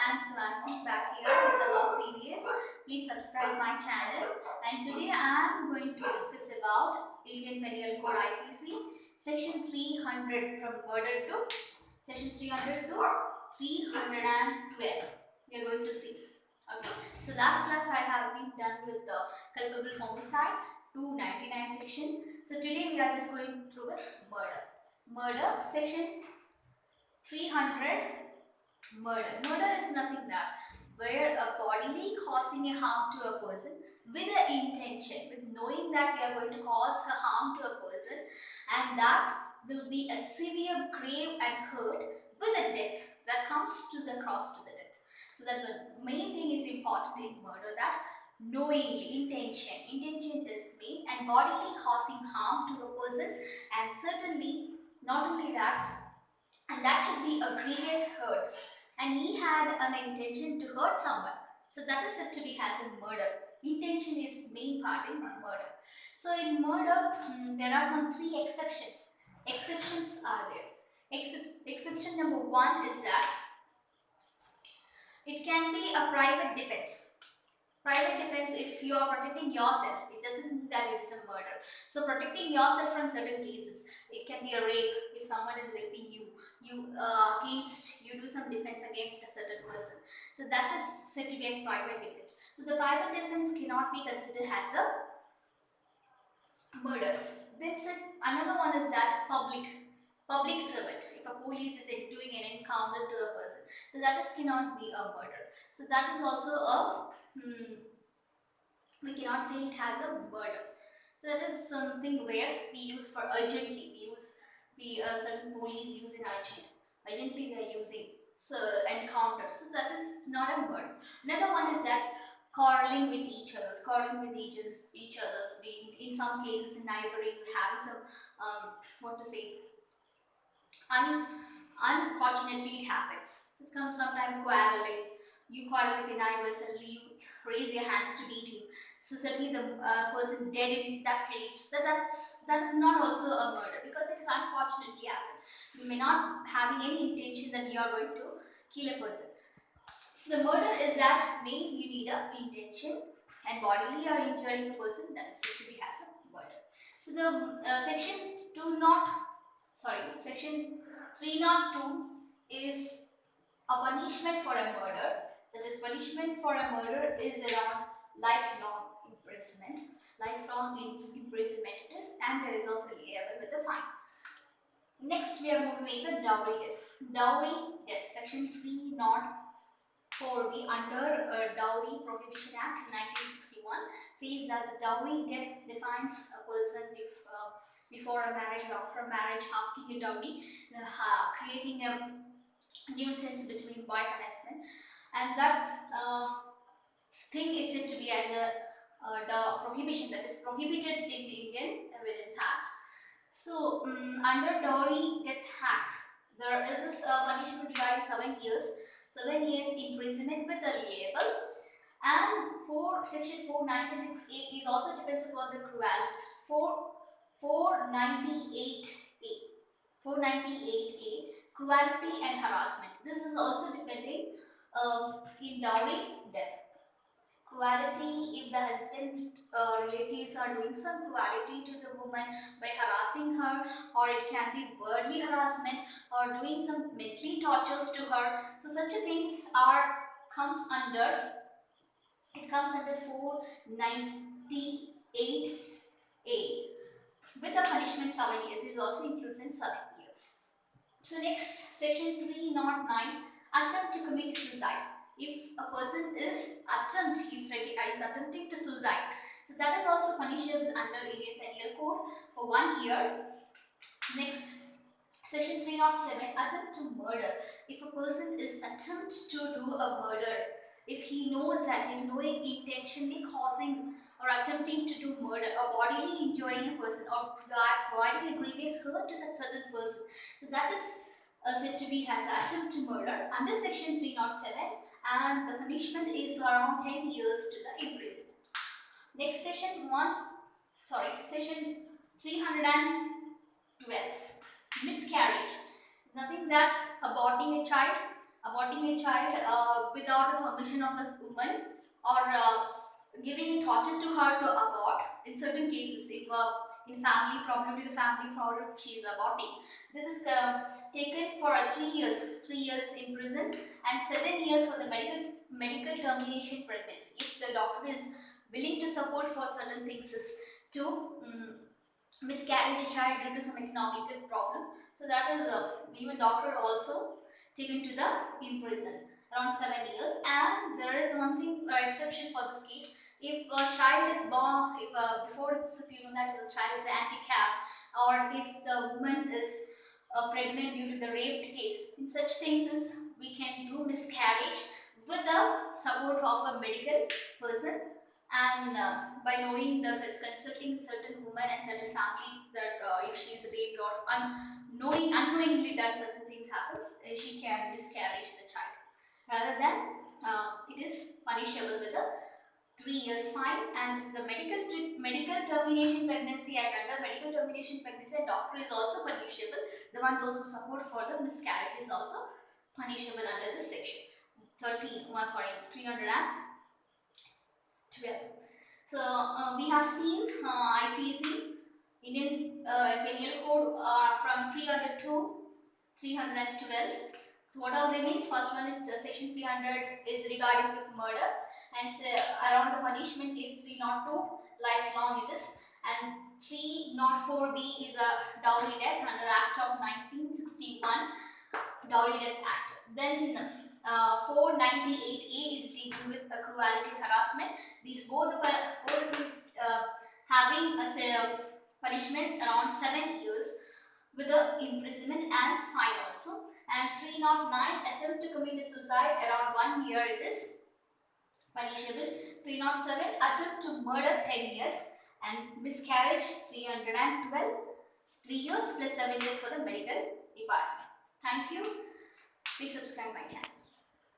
I'm Suhasini back here with the law series. Please subscribe my channel. And today I am going to discuss about Indian Penal Code IPC Section 300 from murder to Section 300 to 312. We are going to see. Okay. So last class I have been done with the culpable homicide 299 section. So today we are just going through with murder. Murder section 300. Murder is nothing that where a bodily causing a harm to a person with the intention, with knowing that we are going to cause a harm to a person, and that will be a severe, grave and hurt with a death that comes to the cross to the death. So that the main thing is important in murder, that knowingly, intention is made and bodily causing harm to a person, and certainly not only that, and that should be a grievous hurt. And he had an intention to hurt someone. So that is said to be as a murder. Intention is main part in murder. So in murder, there are some three exceptions. Exceptions are there. Exception number one is that it can be a private defense. Private defense, if you are protecting yourself, it doesn't mean that it is a murder. So protecting yourself from certain cases, it can be a rape. If someone is raping you, you do some defense against a certain person. So that is said to be as private defense. So the private defense cannot be considered as a murder. Then another one is that public servant. If a police is doing an encounter to a person, so that cannot be a murder. So that is also a we cannot say it has a murder. So that is something where we use for urgently. Certain police use in urgently they are using encounter. So that is not a murder. Another one is that quarreling with each other. Being in some cases in neighboring, having some unfortunately it happens. It comes sometimes quarreling. You quarrel with your neighbor, suddenly you raise your hands to beat him. So suddenly the person dead in that place. That is not also a murder, because it is unfortunately happened. You may not having any intention that you are going to kill a person. So the murder is that you need a intention, and bodily you are injuring a person, that is said to be as a murder. So the section 302 is a punishment for a murder. That is, punishment for a murder is around lifelong imprisonment. Lifelong imprisonment it is, and there is also liable with a fine. Next, we are going to make the dowry death. Dowry death, section 304B under Dowry Prohibition Act 1961 says that the dowry death defines a person if before a marriage or after a marriage asking a dowry, creating a nuisance between wife and husband, and that thing is said to be as the prohibition, that is prohibited in the Indian Evidence Act. So under Dowry Death Act, there is this punishment regarding 7 years imprisonment with a liable, and for section 496A is also depends upon the cruelty. 498A cruelty and harassment. This is also depending in dowry death. Cruelty, if the husband relatives are doing some cruelty to the woman by harassing her, or it can be wordly harassment or doing some mentally tortures to her. So such a things comes under 498A with a punishment 7 years. It also includes in 7 years. So next, section 309, attempt to commit suicide. If a person is attempting to suicide, so that is also punishable under Indian Penal Code for 1 year. Next, section 307, attempt to murder. If a person is attempt to do a murder, if he knows that he is knowing intentionally causing or attempting to do murder, or bodily injuring a person, or providing a grievous hurt to that certain person, so that is said to be as an attempt to murder under section 307, and the punishment is around 10 years to the imprisonment. Next, section 312, miscarriage. Nothing that aborting a child, aborting a child without the permission of a woman, or giving torture to her to abort. In certain cases, if in family problem, to the family problem, she is aborting. This is taken for 3 years in prison, and 7 years for the medical termination pregnancy. If the doctor is willing to support for certain things is to miscarry the child due to some economical problem. So that is even doctor also taken to the in prison around 7 years. And there is one thing exception for this case. If a child is born, if before it's given that the child is handicapped, or if the woman is pregnant due to the rape case, in such things we can do miscarriage with the support of a medical person, and by knowing that it's consulting certain women and certain family that if she is raped or unknowingly that certain things happens, she can miscarriage the child, rather than it is punishable with a 3 years fine. And the medical termination pregnancy, and under medical termination pregnancy, a doctor is also punishable. The one those who support for the miscarriage is also punishable under this section 312. So we have seen IPC, Indian Penal Code, from 300 to 312. So what all they means? First one is the section 300 is regarding to murder, and around the punishment is 302, lifelong it is, and 304B is a dowry death under Act of 1961, Dowry Death Act. Then 498A is dealing with cruelty and harassment. These both things having a punishment around 7 years with the imprisonment and fine also. And 309, attempt to commit suicide, around 1 year it is punishable. 307, attempt to murder, 10 years, and miscarriage 312, 3 years plus 7 years for the medical department. Thank you. Please subscribe my channel.